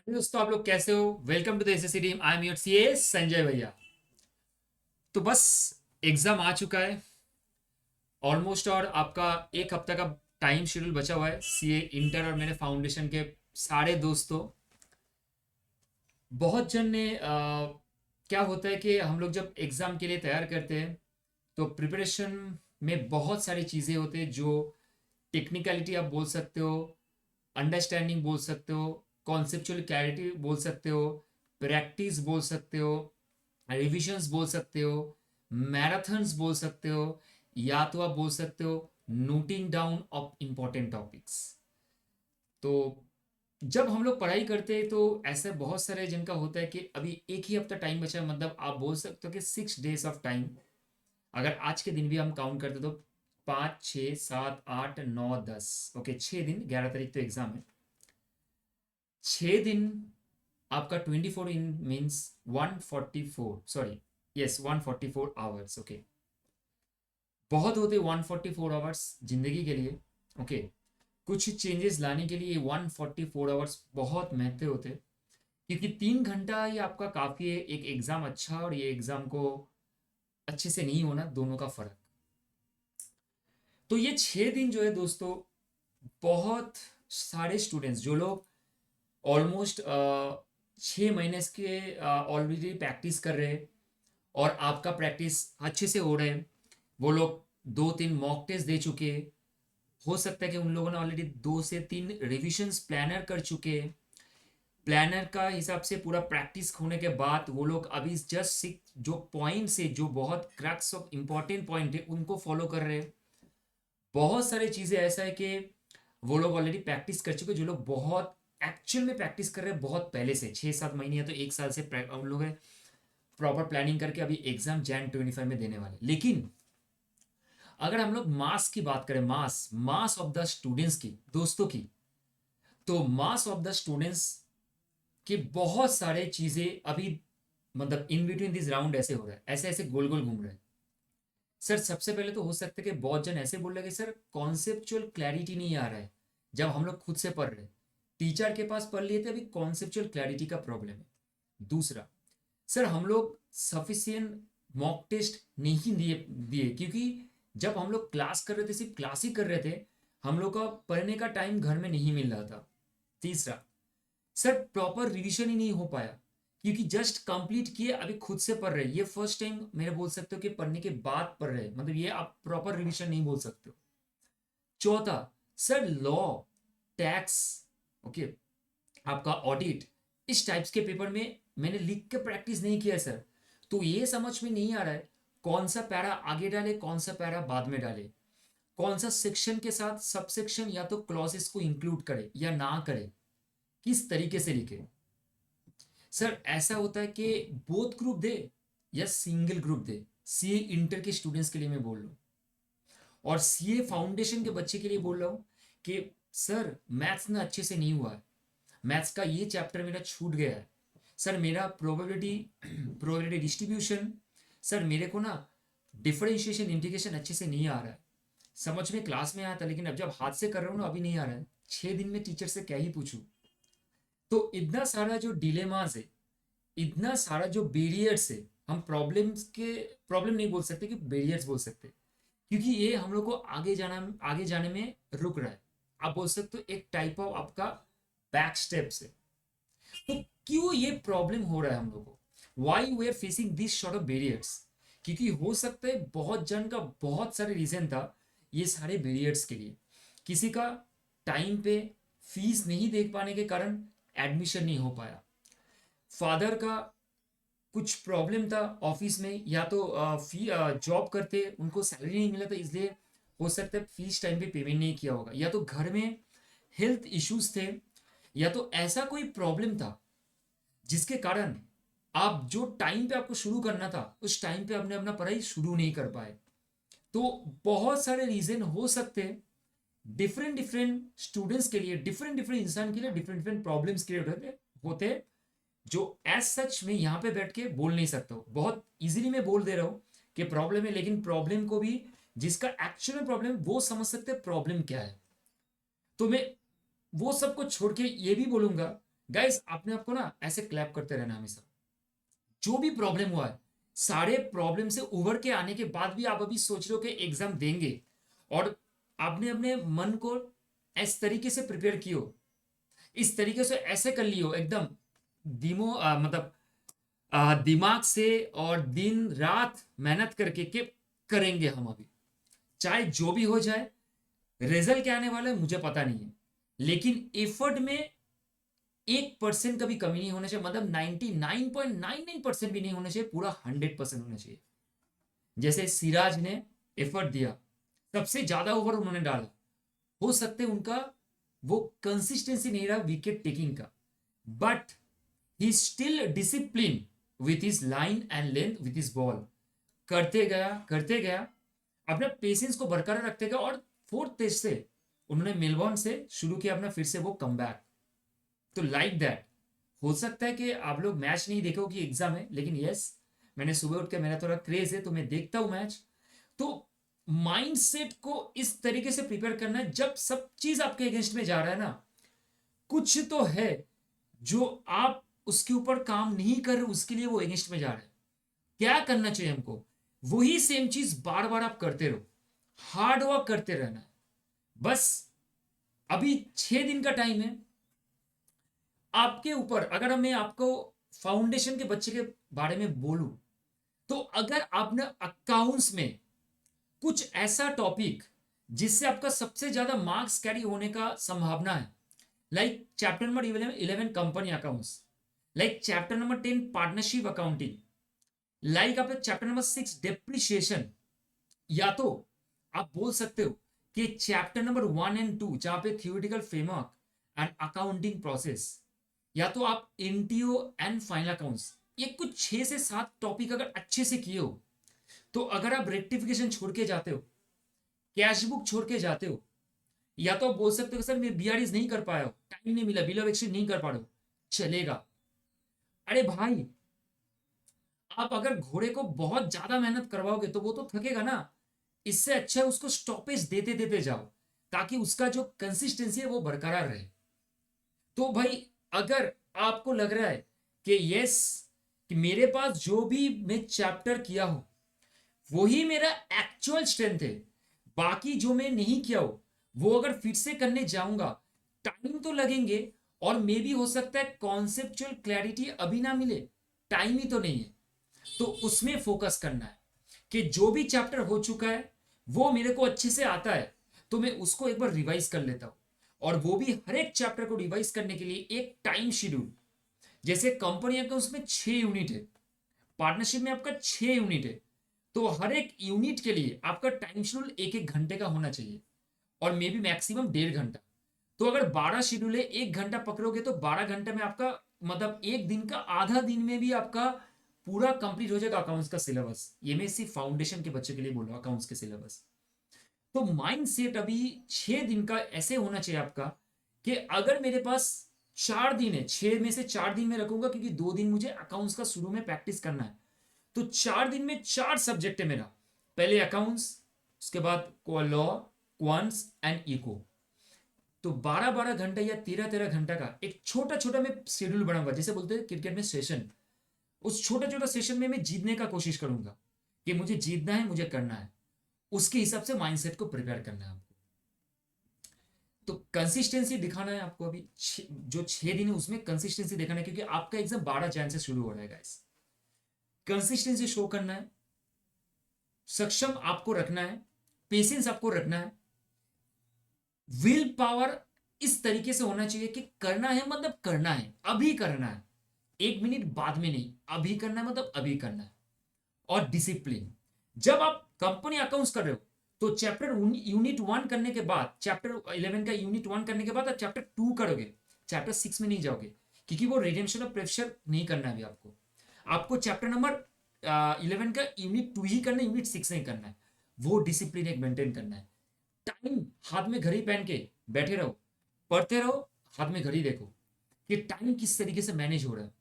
दोस्तों, आप लोग कैसे हो? Welcome to the SSC team. I am your CA Sanjay भैया। तो बस एग्जाम आ चुका है ऑलमोस्ट, और आपका एक हफ्ता का टाइम शेड्यूल बचा हुआ है सीए इंटर और मेरे फाउंडेशन के सारे दोस्तों। बहुत जन ने क्या होता है कि हम लोग जब एग्ज़ाम के लिए तैयार करते हैं तो प्रिपरेशन में बहुत सारी चीज़ें होती हैं, जो टेक्निकलिटी आप बोल सकते हो, अंडरस्टैंडिंग बोल सकते हो, कॉन्सेप्चुअल क्लैरिटी बोल सकते हो, प्रैक्टिस बोल सकते हो, रिविजन्स बोल सकते हो, मैराथन्स बोल सकते हो, या तो आप बोल सकते हो noting down of important topics. तो जब हम लोग पढ़ाई करते हैं तो ऐसे बहुत सारे जिनका होता है कि अभी एक ही हफ्ता टाइम बचा है, मतलब आप बोल सकते हो कि 6 डेज ऑफ टाइम। अगर आज के दिन भी हम काउंट करते तो 5, 6, 7, 8, 9, 10, ओके 6 दिन, 11 तारीख तो एग्जाम है। 6 दिन आपका 24 in means 144, sorry, yes 144 hours, okay. बहुत होते 144 आवर्स जिंदगी के लिए, ओके। कुछ चेंजेस लाने के लिए 144 आवर्स बहुत महत्व होते, क्योंकि 3 घंटा ये आपका काफ़ी है एक एग्ज़ाम अच्छा और ये एग्ज़ाम को अच्छे से नहीं होना, दोनों का फ़र्क। तो ये 6 दिन जो है दोस्तों, बहुत सारे स्टूडेंट्स जो लोग ऑलमोस्ट 6 महीने के ऑलरेडी प्रैक्टिस कर रहे हैं और आपका प्रैक्टिस अच्छे से हो रहे हैं, वो लोग 2-3 मॉक टेस्ट दे चुके हैं। हो सकता है कि उन लोगों ने ऑलरेडी 2 से 3 रिविजन्स प्लानर कर चुके हैं। प्लानर का हिसाब से पूरा प्रैक्टिस होने के बाद वो लोग अभी जस्ट सिक्स जो पॉइंट से, जो बहुत क्रक्स ऑफ इंपॉर्टेंट पॉइंट है, उनको फॉलो कर रहे हैं। बहुत सारी चीज़ें ऐसा है कि वो लोग ऑलरेडी प्रैक्टिस कर चुके हैं, जो लोग बहुत एक्चुअल में प्रैक्टिस कर रहे हैं बहुत पहले से, 6-7 महीने या तो 1 साल से उन लोग प्रॉपर प्लानिंग करके अभी एग्जाम Jan 25 में देने वाले। लेकिन अगर हम लोग मास की बात करें, मास मास ऑफ द स्टूडेंट्स की दोस्तों की, तो मास ऑफ द स्टूडेंट्स के बहुत सारे चीजें अभी, मतलब इन बिटवीन दिस राउंड ऐसे हो रहा है, ऐसे ऐसे गोल गोल घूम रहे हैं। सर सबसे पहले तो हो सकता है कि बहुत जन ऐसे बोल रहे हैं कि सर कॉन्सेप्चुअल क्लैरिटी नहीं आ रहा है जब हम लोग खुद से पढ़ रहे हैं। टीचर के पास पढ़ लिए थे, अभी कॉन्सेप्चुअल क्लैरिटी का प्रॉब्लम है। दूसरा, सर हम लोग सफिशियंट मॉक टेस्ट नहीं दिए दिए क्योंकि जब हम लोग क्लास कर रहे थे, सिर्फ क्लास ही कर रहे थे, हम लोग का पढ़ने का टाइम घर में नहीं मिल रहा था। तीसरा, सर प्रॉपर रिवीजन ही नहीं हो पाया क्योंकि जस्ट कंप्लीट किए, अभी खुद से पढ़ रहे हैं। ये फर्स्ट टाइम मेरे बोल सकते हो कि पढ़ने के बाद पढ़ रहे हैं, मतलब ये आप प्रॉपर रिवीजन नहीं बोल सकते हो। चौथा, सर लॉ, टैक्स, ओके, आपका ऑडिट, इस टाइप्स के पेपर में मैंने लिख के प्रैक्टिस नहीं किया है सर। तो ये समझ में नहीं आ रहा है कौन सा पैरा आगे डाले, कौन सा पैरा बाद में डाले, कौन सा सेक्शन के साथ सब सेक्शन या तो क्लॉजेस को इंक्लूड करे या ना करे, किस तरीके से लिखे। सर ऐसा होता है कि बोथ ग्रुप दे या सिंगल ग्रुप दे, सीए इंटर के स्टूडेंट्स के लिए मैं बोल रहा हूँ, और सीए फाउंडेशन के बच्चे के लिए बोल रहा हूँ कि सर मैथ्स ना अच्छे से नहीं हुआ है, मैथ्स का ये चैप्टर मेरा छूट गया है। सर मेरा प्रोबेबिलिटी प्रोबेबिलिटी डिस्ट्रीब्यूशन, सर मेरे को ना डिफरेंशिएशन इंटीग्रेशन अच्छे से नहीं आ रहा है। समझ में क्लास में आया था, लेकिन अब जब हाथ से कर रहा हूँ ना अभी नहीं आ रहा है। 6 दिन में टीचर से क्या ही पूछूं। तो इतना सारा जो डिलेमास है, इतना सारा जो बैरियर्स है, हम प्रॉब्लम्स के प्रॉब्लम नहीं बोल सकते कि बैरियर्स बोल सकते, क्योंकि ये हम लोग को आगे जाने में रुक रहा है। आप बोल सकते हो एक टाइप ऑफ आपका बैक स्टेप्स है। तो क्यों ये प्रॉब्लम हो रहा है हम लोग को, why we are facing this sort of barriers? क्योंकि हो सकता है बहुत जन का बहुत सारे रीजन था ये सारे बैरियर्स के लिए। किसी का टाइम पे फीस नहीं देख पाने के कारण एडमिशन नहीं हो पाया, फादर का कुछ प्रॉब्लम था ऑफिस में, या तो फी जॉब करते उनको सैलरी नहीं मिला था, इसलिए हो सकता है फीस टाइम पे पेमेंट नहीं किया होगा, या तो घर में हेल्थ इश्यूज थे, या तो ऐसा कोई प्रॉब्लम था जिसके कारण आप जो टाइम पे आपको शुरू करना था उस टाइम पे आपने अपना पढ़ाई शुरू नहीं कर पाए। तो बहुत सारे रीजन हो सकते हैं, डिफरेंट डिफरेंट स्टूडेंट्स के लिए, डिफरेंट डिफरेंट इंसान के लिए डिफरेंट डिफरेंट प्रॉब्लम्स क्रिएट होते हैं, जो एज सच मैं यहाँ पे बैठ के बोल नहीं सकता हूँ। बहुत इजीली मैं बोल दे रहा हूँ कि प्रॉब्लम है, लेकिन प्रॉब्लम को भी जिसका एक्चुअल में प्रॉब्लम वो समझ सकते हैं प्रॉब्लम क्या है। तो मैं वो सब को छोड़ के ये भी बोलूंगा गाइस आपने आपको ना ऐसे क्लैप करते रहना हमेशा। जो भी प्रॉब्लम हुआ है, सारे प्रॉब्लम से उभर के आने के बाद भी आप अभी सोच रहे हो कि एग्जाम देंगे, और आपने अपने मन को इस तरीके से प्रिपेयर कियो, इस तरीके से ऐसे कर लियो एकदम मतलब दिमाग से, और दिन रात मेहनत करके कि करेंगे हम अभी, चाहे जो भी हो जाए। रिजल्ट क्या आने वाला है मुझे पता नहीं है, लेकिन एफर्ट में 1% का भी कमी नहीं होना चाहिए, मतलब 99.99% भी नहीं होना चाहिए, पूरा 100% होना चाहिए। जैसे सिराज ने एफर्ट दिया, सबसे ज्यादा ओवर उन्होंने डाला, हो सकते उनका वो कंसिस्टेंसी नहीं रहा विकेट टेकिंग का, but he still discipline with his line and length with his ball, करते गया, अपने पेशेंस को बरकरार रखते गया, और फोर्थ टेस्ट से उन्होंने मेलबॉर्न से शुरू किया अपना फिर से वो कमबैक। तो लाइक दैट, हो सकता है कि आप लोग मैच नहीं देखो कि एग्जाम है, लेकिन यस, मैंने सुबह उठ के, मेरा थोड़ा क्रेज है तो मैं देखता हूं मैच। तो माइंडसेट को इस तरीके से प्रिपेयर करना है, जब सब चीज आपके अगेंस्ट में जा रहा है ना, कुछ तो है जो आप उसके ऊपर काम नहीं कर रहे, उसके लिए वो अगेंस्ट में जा रहा है। क्या करना चाहिए हमको, वही सेम चीज बार बार आप करते रहो, हार्ड वर्क करते रहना है बस। अभी 6 दिन का टाइम है आपके ऊपर। अगर मैं आपको फाउंडेशन के बच्चे के बारे में बोलूं, तो अगर आपने अकाउंट्स में कुछ ऐसा टॉपिक जिससे आपका सबसे ज्यादा मार्क्स कैरी होने का संभावना है, like chapter number 11 company accounts, like chapter number 10 partnership accounting, like आपका चैप्टर नंबर 6 डेप्रिशिएशन, या तो आप बोल सकते हो कि चैप्टर नंबर 1 एंड 2 जहां पे theoretical framework and accounting process, या तो आप एनटीओ एंड फाइनल अकाउंट्स, ये कुछ 6 से 7 टॉपिक अगर अच्छे से किए हो, तो अगर आप रेक्टिफिकेशन छोड़ के जाते हो, कैश बुक छोड़ के जाते हो, या तो आप बोल सकते हो सर मैं बीआरडीज नहीं कर पाया, टाइम नहीं मिला, बिल ऑफ एक्सचेंज नहीं कर पा रहे हो, चलेगा। अरे भाई, आप अगर घोड़े को बहुत ज्यादा मेहनत करवाओगे तो वो तो थकेगा ना, इससे अच्छा है उसको स्टॉपेज देते देते जाओ, ताकि उसका जो कंसिस्टेंसी है वो बरकरार रहे। तो भाई, अगर आपको लग रहा है कि यस, कि मेरे पास जो भी मैं चैप्टर किया हूं वही मेरा एक्चुअल स्ट्रेंथ है, बाकी जो मैं नहीं किया हो वो अगर फिर से करने जाऊंगा, टाइम तो लगेंगे, और मे भी हो सकता है कॉन्सेप्चुअल क्लैरिटी अभी ना मिले, टाइम ही तो नहीं है, तो उसमें फोकस करना है कि जो भी चैप्टर हो चुका है वो मेरे को अच्छे से आता है, तो मैं उसको एक बार रिवाइज कर लेता हूं, और वो भी हर एक चैप्टर को रिवाइज करने के लिए एक टाइम शेड्यूल। जैसे कंपनी का उसमें 6 यूनिट है, पार्टनरशिप में आपका 6 यूनिट है, तो हर एक यूनिट के लिए आपका टाइम शेड्यूल 1-1 घंटे का होना चाहिए, और मे बी मैक्सिमम 1.5 घंटा। तो अगर 12 शेड्यूल है, 1 घंटा पकड़ोगे तो 12 घंटे में आपका, मतलब एक दिन का आधा दिन में भी आपका पूरा कंप्लीट हो जाएगा अकाउंट्स का सिलेबस। ये मैं सिर्फ फाउंडेशन के बच्चे के लिए बोल रहा हूँ, अकाउंट्स के सिलेबस। तो माइंड सेट अभी 6 दिन का ऐसे होना चाहिए आपका, कि अगर मेरे पास 4 दिन है, 6 में से 4 दिन में रखूंगा, क्योंकि 2 दिन मुझे अकाउंट्स का शुरू में प्रैक्टिस करना है, तो 4 दिन में 4 सब्जेक्ट है मेरा। पहले अकाउंट्स, उसके बाद लॉ, क्वांट्स एंड इको। तो 12-12 घंटा या 13-13 घंटा का एक छोटा छोटा मैं शेड्यूल बनाऊंगा, जैसे बोलते हैं क्रिकेट में सेशन। उस छोटा छोटा सेशन में मैं जीतने का कोशिश करूंगा, कि मुझे जीतना है, मुझे करना है, उसके हिसाब से माइंडसेट को प्रिपेयर करना है आपको। तो कंसिस्टेंसी दिखाना है आपको अभी, जो 6 दिन है उसमें कंसिस्टेंसी दिखाना है, क्योंकि आपका एग्जाम 12 जैन से शुरू हो रहा है गाइस। कंसिस्टेंसी शो करना है, सक्षम आपको रखना है, पेशेंस आपको रखना है, विल पावर इस तरीके से होना चाहिए कि करना है मतलब करना है, अभी करना है, 1 मिनट बाद में नहीं, अभी करना है मतलब अभी करना है। और डिसिप्लिन, जब आप कंपनी अकाउंट्स कर रहे हो, तो चैप्टर यूनिट 1 करने के बाद, चैप्टर 11 का यूनिट 1 करने के बाद आप चैप्टर 2 करोगे, चैप्टर 6 में नहीं जाओगे, क्योंकि वो रिडेम्पशन ऑफ प्रेशर नहीं करना है अभी आपको। आपको चैप्टर नंबर 11 का यूनिट 2 ही करना है, यूनिट 6 नहीं करना है। वो डिसिप्लिन एक मेंटेन करना है। टाइम हाथ में घड़ी पहन के बैठे रहो, पढ़ते रहो, हाथ में घड़ी देखो कि टाइम किस तरीके से मैनेज हो रहा है,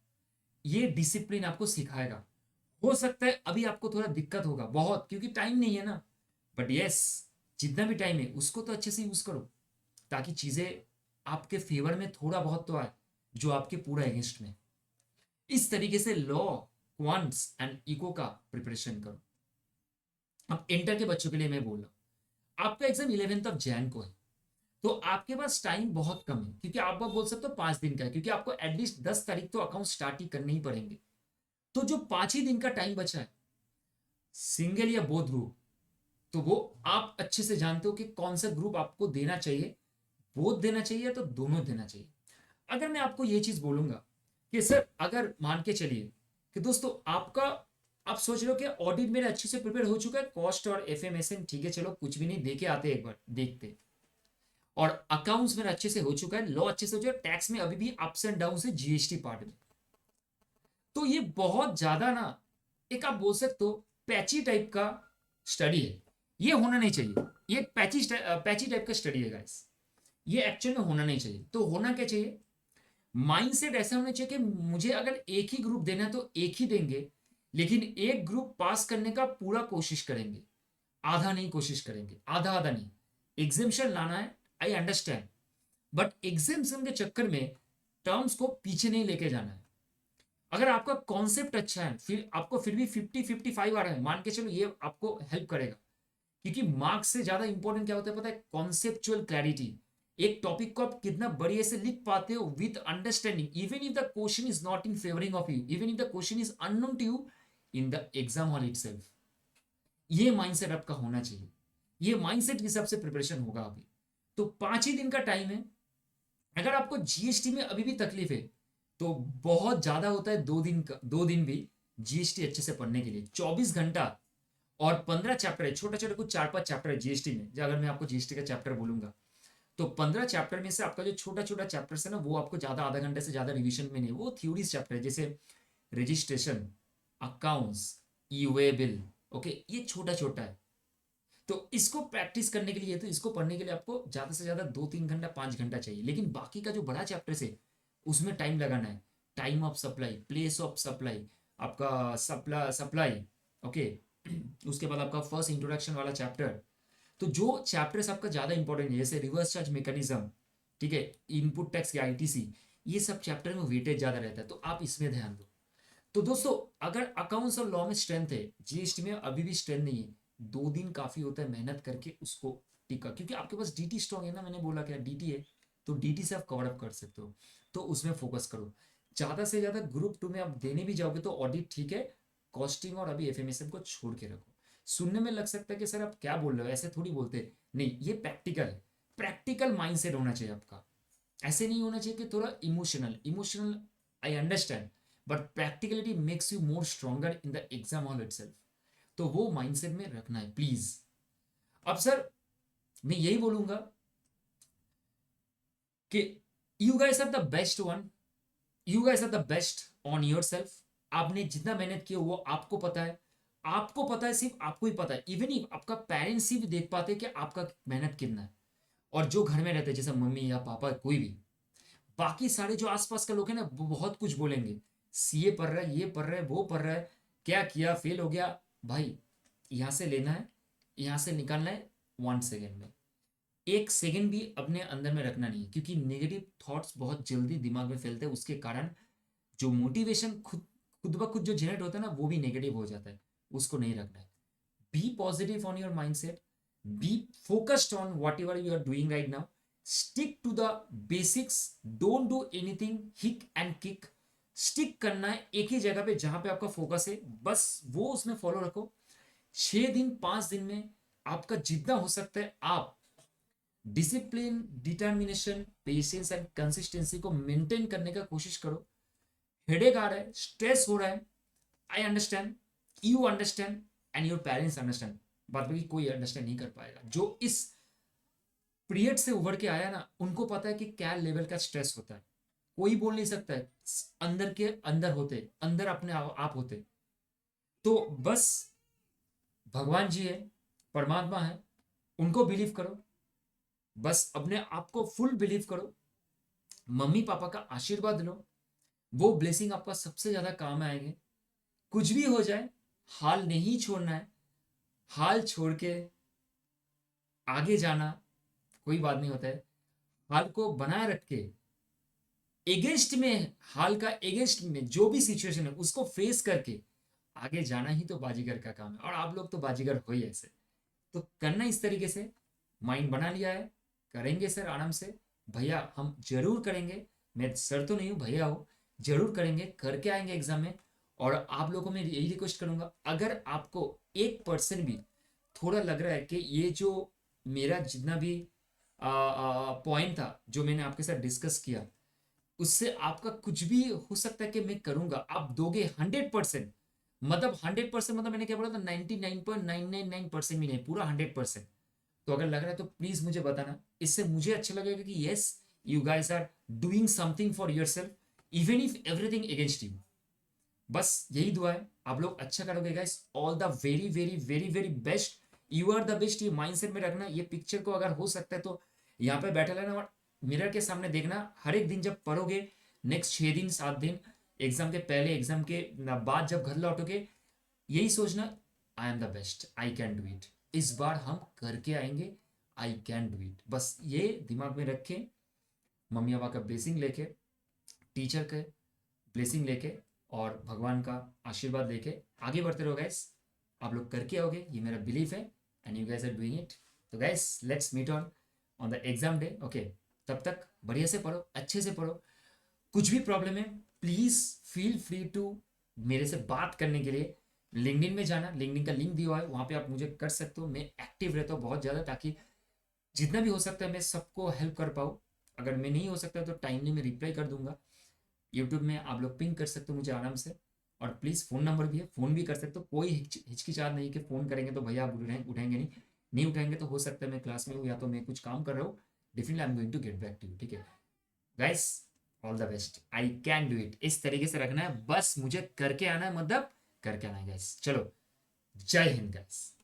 ये डिसिप्लिन आपको सिखाएगा। हो सकता है अभी आपको थोड़ा दिक्कत होगा बहुत, क्योंकि टाइम नहीं है ना, बट यस, जितना भी टाइम है उसको तो अच्छे से यूज करो, ताकि चीजें आपके फेवर में थोड़ा बहुत तो आए। जो आपके पूरा अगेंस्ट में। इस तरीके से लॉ, क्वांट्स एंड इको का प्रिपरेशन करो। अब इंटर के बच्चों के लिए मैं बोल रहा हूँ, आपका एग्जाम 11 जैन को है, तो आपके पास टाइम बहुत कम है, क्योंकि आप बोल सकते हो 5 दिन का है, क्योंकि आपको एटलीस्ट 10 तारीख तो अकाउंट स्टार्ट ही करने ही पड़ेंगे। तो जो 5 ही दिन का टाइम बचा है, सिंगल या बोथ ग्रुप, तो वो आप अच्छे से जानते हो कि कौन सा ग्रुप आपको देना चाहिए, बोथ देना चाहिए तो दोनों देना चाहिए। अगर मैं आपको ये चीज बोलूंगा कि सर, अगर मान के चलिए कि दोस्तों आपका, आप सोच रहे हो कि ऑडिट मेरा अच्छे से प्रिपेयर हो चुका है, कॉस्ट और एफएमएसएन ठीक है, चलो कुछ भी नहीं, देके आते एक बार देखते, और अकाउंट्स मेरा अच्छे से हो चुका है, लॉ अच्छे से हो चुका है, टैक्स में अभी भी अप्स एंड डाउन है, जीएसटी पार्ट में, तो ये बहुत ज्यादा ना, एक आप बोल सकते हो पैची टाइप का स्टडी है। ये होना नहीं चाहिए, ये पैची टाइप का स्टडी है गाइस, ये एक्चुअल में होना नहीं चाहिए। तो होना क्या चाहिए, माइंडसेट ऐसा होना चाहिए कि मुझे अगर एक ही ग्रुप देना है तो एक ही देंगे, लेकिन एक ग्रुप पास करने का पूरा कोशिश करेंगे, आधा नहीं कोशिश करेंगे, आधा आधा नहीं। एग्जामेशन लाना है, आई अंडरस्टैंड, बट एग्जामेशन के चक्कर में टर्म्स को पीछे नहीं लेके जाना है। अगर आपका कॉन्सेप्ट अच्छा है, फिर आपको फिर भी 50-55 आ रहा है, मान के चलो, ये आपको हेल्प करेगा, क्योंकि मार्क्स से ज्यादा इंपॉर्टेंट क्या होता है पता है, कॉन्सेप्चुअल क्लैरिटी। एक टॉपिक को आप कितना बढ़िया से लिख पाते हो with understanding, even if the question is not in favouring of you, even if the question is unknown to you in the exam hall itself. ये माइंडसेट आपका होना चाहिए, ये माइंडसेट के हिसाब से प्रिपरेशन होगा अभी। तो 5 ही दिन का टाइम है। अगर आपको जीएसटी में अभी भी तकलीफ है, तो बहुत ज्यादा होता है 2 दिन का, 2 दिन भी जीएसटी अच्छे से पढ़ने के लिए, 24 घंटा, और 15 चैप्टर है, छोटा छोटा कुछ 4-5 चैप्टर है जीएसटी में। अगर मैं आपको जीएसटी का चैप्टर बोलूंगा, तो 15 चैप्टर में से आपका जो छोटा छोटा चैप्टर है ना, वो आपको ज्यादा आधा घंटे से ज्यादा रिविजन में नहीं, वो थ्योरीज चैप्टर है, जैसे रजिस्ट्रेशन, अकाउंट्स, ई वे बिल, ओके, ये छोटा छोटा है। तो इसको प्रैक्टिस करने के लिए, तो इसको पढ़ने के लिए आपको ज्यादा से ज्यादा 2-3 घंटा 5 घंटा चाहिए, लेकिन बाकी का जो बड़ा चैप्टर है उसमें टाइम लगाना है। Time of supply, place of supply, आपका सप्लाई, ओके, उसके बाद आपका फर्स्ट इंट्रोडक्शन वाला चैप्टर। तो जो चैप्टर्स आपका ज्यादा इंपॉर्टेंट है, जैसे रिवर्स चार्ज मैकेनिज्म, ठीक है, इनपुट टैक्स की आईटीसी, ये सब चैप्टर में वेटेज ज्यादा रहता है, तो आप इसमें ध्यान दो। तो दोस्तों, अगर अकाउंट्स और लॉ में स्ट्रेंथ है, जीएसटी में अभी भी स्ट्रेंथ नहीं है, 2 दिन काफी होता है मेहनत करके उसको टिका, क्योंकि आपके पास डीटी स्ट्रॉन्ग है ना, मैंने बोला क्या डीटी है, तो डीटी से आप कवर अप कर सकते हो, तो उसमें फोकस करो। ज्यादा से ज्यादा ग्रुप 2 में आप देने भी जाओगे तो ऑडिट ठीक है, कॉस्टिंग और अभी एफएमएसएम को छोड़ के रखो। सुनने में लग सकता है कि सर आप क्या बोल रहे हो, ऐसे थोड़ी बोलते, नहीं, ये प्रैक्टिकल है, प्रैक्टिकल माइंडसेट होना चाहिए आपका। ऐसे नहीं होना चाहिए कि थोड़ा emotional emotional, I understand, but practicality makes you more stronger in the exam hall itself. तो वो माइंडसेट में रखना है प्लीज। अब सर, मैं यही बोलूंगा कि you guys are the best one, you guys are the best on your self. आपने जितना मेहनत किया वो आपको पता है, आपको पता है, सिर्फ आपको ही पता है। इवन इफ आपका पेरेंट्स ही भी देख पाते हैं कि आपका मेहनत कितना है, और जो घर में रहते हैं जैसे मम्मी या पापा कोई भी, बाकी सारे जो आसपास के लोग हैं ना, वो बहुत कुछ बोलेंगे, सीए पढ़ रहा है, ये पढ़ रहा है, वो पढ़ रहा है, क्या किया, फेल हो गया। भाई, यहाँ से लेना है, यहाँ से निकालना है, 1 सेकेंड में, 1 सेकेंड भी अपने अंदर में रखना नहीं है, क्योंकि नेगेटिव थॉट्स बहुत जल्दी दिमाग में फैलते हैं, उसके कारण जो मोटिवेशन खुद खुद ब खुद जो जनरेट होता है ना, वो भी नेगेटिव हो जाता है, उसको नहीं रखना है। Be positive on your mindset, be focused on what ever you are doing right now, stick to the basics, don't do anything hick and kick. Stick करना है एक ही जगह पे जहां पे आपका फोकस है, बस वो उसमें फॉलो रखो। 6 दिन 5 दिन में आपका जितना हो सकता है, आप discipline, determination, patience and consistency को मेंटेन करने का कोशिश करो। हेडेक आ रहा है, स्ट्रेस हो रहा है, I understand, you understand, and your parents understand, बाद में कोई अंडरस्टैंड नहीं कर पाएगा। जो इस पीरियड से उभर के आया ना, उनको पता है कि क्या लेवल का स्ट्रेस होता है। कोई बोल नहीं सकता है, अंदर के अंदर होते, अंदर अपने आप होते। तो बस भगवान जी है, परमात्मा है, उनको बिलीव करो, बस अपने आप को फुल बिलीव करो, मम्मी पापा का आशीर्वाद लो, वो ब्लेसिंग आपका सबसे ज्यादा काम आएंगे। कुछ भी हो जाए, हाल नहीं छोड़ना है, हाल छोड़ के आगे जाना कोई बात नहीं होता है, हाल को बनाए रख के एगेंस्ट में, हाल का एगेंस्ट में जो भी सिचुएशन है उसको फेस करके आगे जाना ही तो बाजीगर का काम है, और आप लोग तो बाजीगर हो ही ऐसे। तो करना इस तरीके से, माइंड बना लिया है, करेंगे सर आराम से। भैया हम जरूर करेंगे, मैं सर तो नहीं हूँ, भैया हो, जरूर करेंगे, करके आएंगे एग्जाम में। और आप लोगों को मैं यही रिक्वेस्ट करूंगा, अगर आपको 1% भी थोड़ा लग रहा है कि ये जो मेरा जितना भी पॉइंट था जो मैंने आपके साथ डिस्कस किया, उससे आपका कुछ भी हो सकता है कि मैं करूंगा, आप दोगे 100%। मतलब 100% मतलब मैंने क्या बोला था, 99.999% भी नहीं, पूरा 100%। तो अगर लग रहा है तो प्लीज मुझे बताना, इससे मुझे अच्छा लगेगा कि yes, you guys are doing something for your self, even if everything against you. बस यही दुआ है, आप लोग अच्छा करोगे guys. All the very very very very best, you are the best, ये माइंडसेट में रखना। ये पिक्चर को अगर हो सकता है तो यहाँ पे बैठा रहना और मिरर के सामने देखना, हर एक दिन जब पढ़ोगे, नेक्स्ट 6 दिन 7 दिन, एग्जाम के पहले एग्जाम के बाद जब घर लौटोगे, यही सोचना, I am the best, I can do it, इस बार हम करके आएंगे, आई कैन डू इट। बस ये दिमाग में रखें, मम्मी पापा का ब्लेसिंग लेके, टीचर के ब्लेसिंग लेके, और भगवान का आशीर्वाद लेके आगे बढ़ते रहो गाइस। आप लोग करके आओगे, ये मेरा बिलीफ है, and you guys are doing it. तो guys let's meet on the exam day, okay. तब तक बढ़िया से पढ़ो, अच्छे से पढ़ो। कुछ भी प्रॉब्लम है, प्लीज फील फ्री टू मेरे से बात करने के लिए। लिंक्डइन में जाना, लिंक्डइन का लिंक दिया हुआ है, वहां पे आप मुझे कर सकते हो। मैं एक्टिव रहता हूँ बहुत ज़्यादा, ताकि जितना भी हो सकता है मैं सबको हेल्प कर पाऊँ। अगर मैं नहीं हो सकता तो टाइमली मैं रिप्लाई कर दूंगा। यूट्यूब में आप लोग पिंग कर सकते हो मुझे आराम से। और प्लीज़ फ़ोन नंबर भी है, फ़ोन भी कर सकते हो, कोई हिचकिचाहट नहीं कि फ़ोन करेंगे तो भैया आप उठाएंगे नहीं। नहीं उठाएंगे तो हो सकता है मैं क्लास में हूँ या तो मैं कुछ काम कर रहा हूँ। Definitely I am going to get back to you, ठीक है guys. All the best, I can do it, इस तरीके से रखना है, बस मुझे करके आना है, मतलब करके आना है गाइस। चलो, जय हिंद गाइस।